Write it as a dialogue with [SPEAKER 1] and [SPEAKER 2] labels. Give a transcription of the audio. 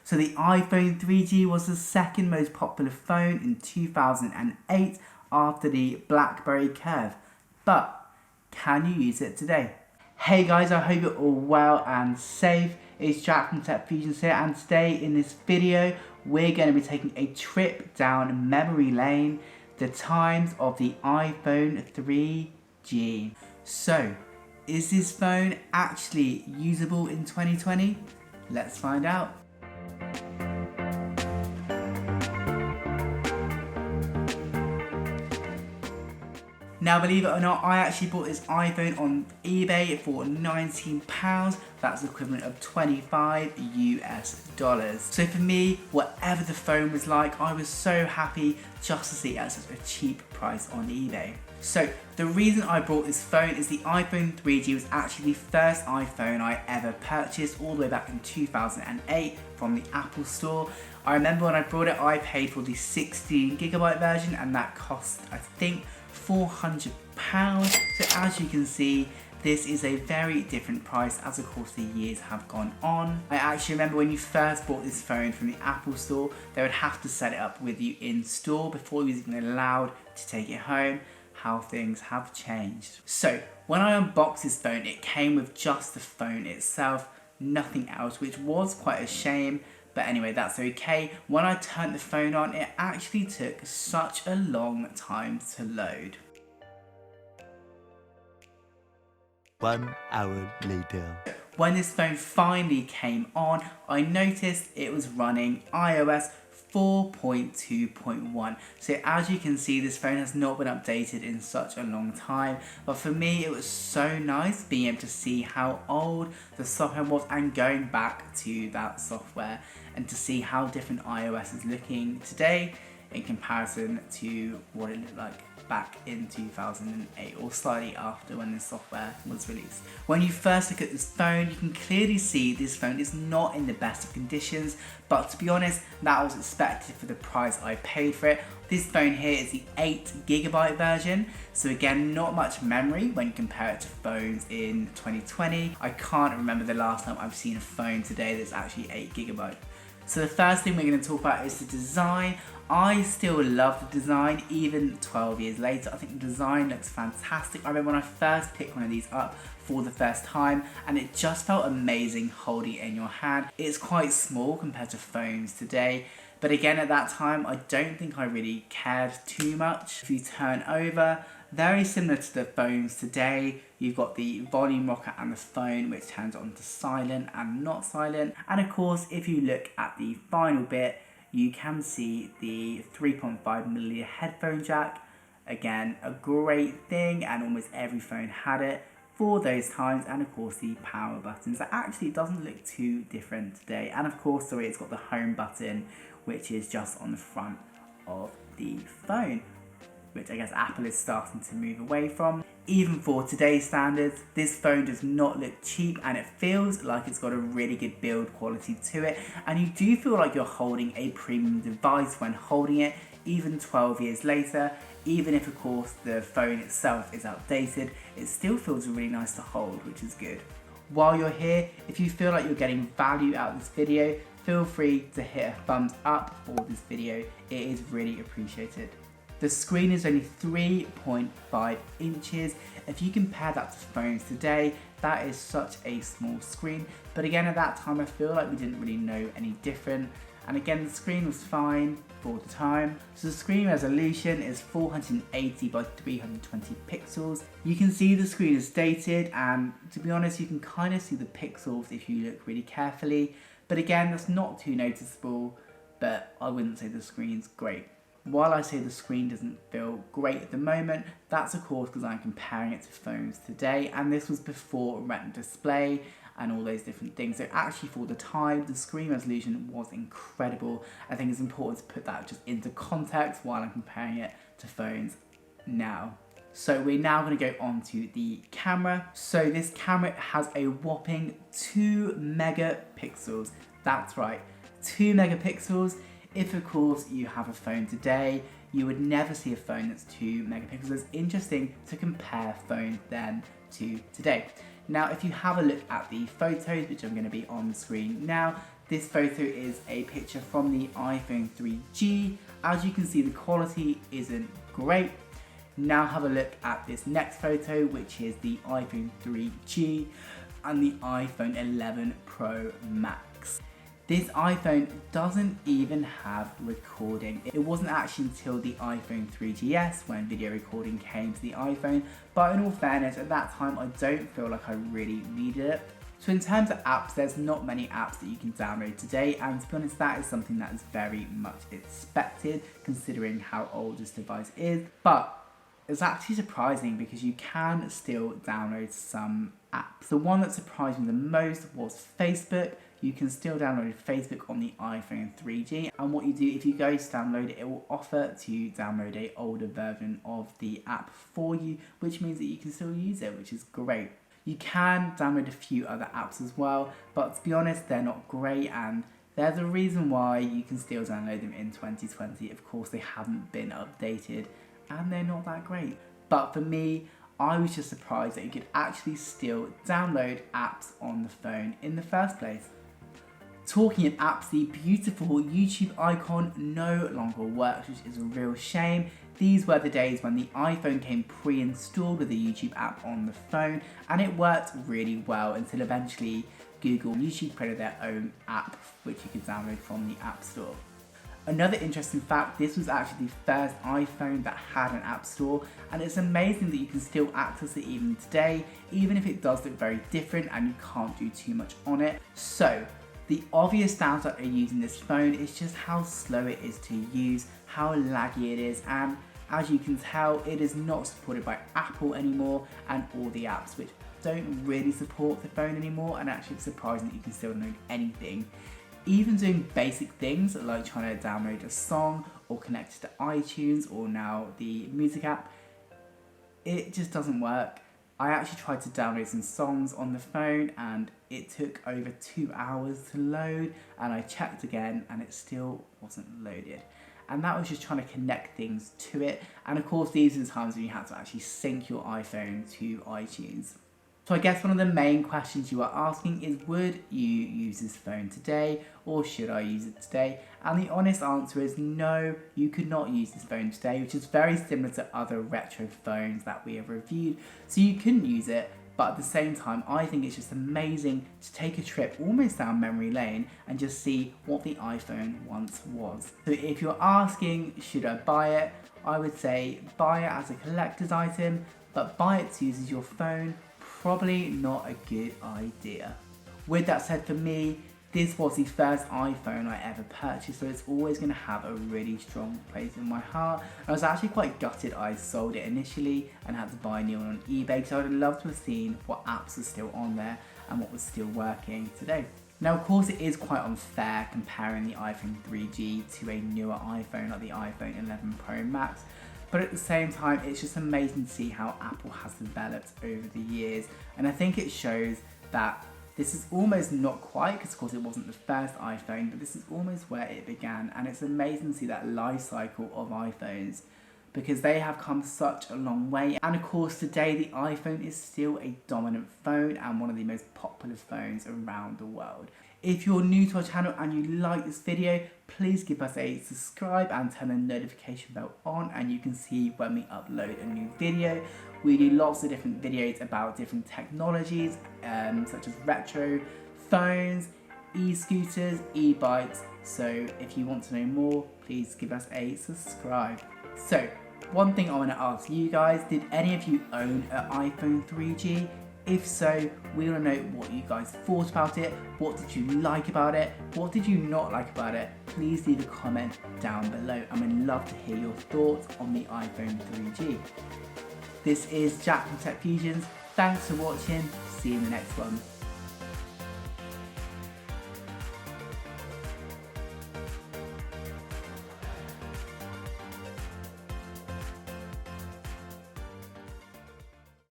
[SPEAKER 1] So the iPhone 3G was the second most popular phone in 2008 after the BlackBerry Curve. But can you use it today? Hey guys, I hope you're all well and safe. It's Jack from Tech Fusions here, and today in this video we're going to be taking a trip down memory lane, the times of the iPhone 3G. So, is this phone actually usable in 2020? Let's find out. Now, believe it or not, I actually bought this iPhone on eBay for £19. That's the equivalent of $25 US. So for me, whatever the phone was like, I was so happy just to see it at such a cheap price on eBay. So the reason I bought this phone is the iPhone 3G was actually the first iPhone I ever purchased all the way back in 2008 from the Apple Store. I remember when I bought it, I paid for the 16GB version and that cost, I think, £400. So as you can see, this is a very different price as of course the years have gone on. I actually remember when you first bought this phone from the Apple Store, they would have to set it up with you in store before you was even allowed to take it home. How things have changed. So when I unboxed this phone, it came with just the phone itself, nothing else, which was quite a shame. But anyway, that's okay. When I turned the phone on, it actually took such a long time to load.
[SPEAKER 2] 1 hour later.
[SPEAKER 1] When this phone finally came on, I noticed it was running iOS 4.2.1. So as you can see, this phone has not been updated in such a long time, but for me it was so nice being able to see how old the software was and going back to that software and to see how different iOS is looking today in comparison to what it looked like back in 2008 or slightly after when this software was released. When you first look at this phone, you can clearly see this phone is not in the best of conditions, but to be honest, that was expected for the price I paid for it. This phone here is the 8GB version, so again, not much memory when you compare it to phones in 2020. I can't remember the last time I've seen a phone today that's actually 8GB. So the first thing we're going to talk about is the design. I still love the design even 12 years later. I think the design looks fantastic. I remember when I first picked one of these up for the first time and it just felt amazing holding it in your hand. It's quite small compared to phones today, but again at that time I don't think I really cared too much. If you turn over, very similar to the phones today, you've got the volume rocker and the phone which turns on to silent and not silent. And of course, if you look at the final bit, you can see the 3.5mm headphone jack. Again, a great thing, and almost every phone had it for those times. And of course the power buttons. That actually doesn't look too different today. And of course, sorry, it's got the home button, which is just on the front of the phone, which I guess Apple is starting to move away from. Even for today's standards, this phone does not look cheap and it feels like it's got a really good build quality to it, and you do feel like you're holding a premium device when holding it, even 12 years later. Even if of course the phone itself is outdated, it still feels really nice to hold, which is good. While you're here, if you feel like you're getting value out of this video, feel free to hit a thumbs up for this video. It is really appreciated. The screen is only 3.5 inches. If you compare that to phones today, that is such a small screen. But again, at that time, I feel like we didn't really know any different. And again, the screen was fine for the time. So the screen resolution is 480 by 320 pixels. You can see the screen is dated, and to be honest, you can kind of see the pixels if you look really carefully. But again, that's not too noticeable, but I wouldn't say the screen's great. While I say the screen doesn't feel great at the moment, that's of course because I'm comparing it to phones today, and this was before Retina display and all those different things. So actually for the time, the screen resolution was incredible. I think it's important to put that just into context while I'm comparing it to phones now. So we're now going to go on to the camera. So this camera has a whopping 2 megapixels. That's right, 2 megapixels. If of course you have a phone today, you would never see a phone that's 2 megapixels. It's interesting to compare phones then to today. Now if you have a look at the photos, which I'm going to be on the screen now, This photo is a picture from the iPhone 3G. As you can see, the quality isn't great. Now have a look at this next photo, which is the iPhone 3G and the iPhone 11 Pro Max. This iPhone doesn't even have recording. It wasn't actually until the iPhone 3GS when video recording came to the iPhone, but in all fairness, at that time I don't feel like I really needed it. So in terms of apps, there's not many apps that you can download today, and to be honest, that is something that is very much expected considering how old this device is. But it's actually surprising because you can still download some apps. The one that surprised me the most was Facebook. You can still download Facebook on the iPhone 3G, and what you do if you go to download it, it will offer to download an older version of the app for you, which means that you can still use it, which is great. You can download a few other apps as well, but to be honest, they're not great, and there's a reason why you can still download them in 2020. Of course, they haven't been updated, and they're not that great. But for me, I was just surprised that you could actually still download apps on the phone in the first place. Talking of apps, the beautiful YouTube icon no longer works, which is a real shame. These were the days when the iPhone came pre-installed with the YouTube app on the phone, and it worked really well until eventually Google and YouTube created their own app, which you could download from the App Store. Another interesting fact, this was actually the first iPhone that had an app store, and it's amazing that you can still access it even today, even if it does look very different and you can't do too much on it. So, the obvious downside of using this phone is just how slow it is to use, how laggy it is, and as you can tell, it is not supported by Apple anymore, and all the apps which don't really support the phone anymore, and actually it's surprising that you can still download anything. Even doing basic things like trying to download a song or connect it to iTunes or now the music app, it just doesn't work. I actually tried to download some songs on the phone and it took over 2 hours to load, and I checked again and it still wasn't loaded. And that was just trying to connect things to it. And of course, these are the times when you have to actually sync your iPhone to iTunes. So I guess one of the main questions you are asking is, would you use this phone today, or should I use it today? And the honest answer is no, you could not use this phone today, which is very similar to other retro phones that we have reviewed. So you couldn't use it, but at the same time, I think it's just amazing to take a trip almost down memory lane and just see what the iPhone once was. So if you're asking, should I buy it? I would say buy it as a collector's item, but buy it to use as your phone, probably not a good idea. With that said, for me, this was the first iPhone I ever purchased, so it's always going to have a really strong place in my heart. I was actually quite gutted I sold it initially and had to buy a new one on eBay, because I would have loved to have seen what apps are still on there and what was still working today. Now, of course, it is quite unfair comparing the iPhone 3G to a newer iPhone like the iPhone 11 Pro Max, but at the same time, it's just amazing to see how Apple has developed over the years, and I think it shows that this is almost not quite, because of course it wasn't the first iPhone, but this is almost where it began, and it's amazing to see that life cycle of iPhones, because they have come such a long way. And of course today the iPhone is still a dominant phone and one of the most popular phones around the world. If you're new to our channel and you like this video, please give us a subscribe and turn the notification bell on, and you can see when we upload a new video. We do lots of different videos about different technologies, such as retro phones, e-scooters, e-bikes. So if you want to know more, please give us a subscribe. So one thing I want to ask you guys, did any of you own an iPhone 3G? If so, we want to know what you guys thought about it. What did you like about it? What did you not like about it? Please leave a comment down below, and we'd love to hear your thoughts on the iPhone 3G. This is Jack from Tech Fusions. Thanks for watching. See you in the next one.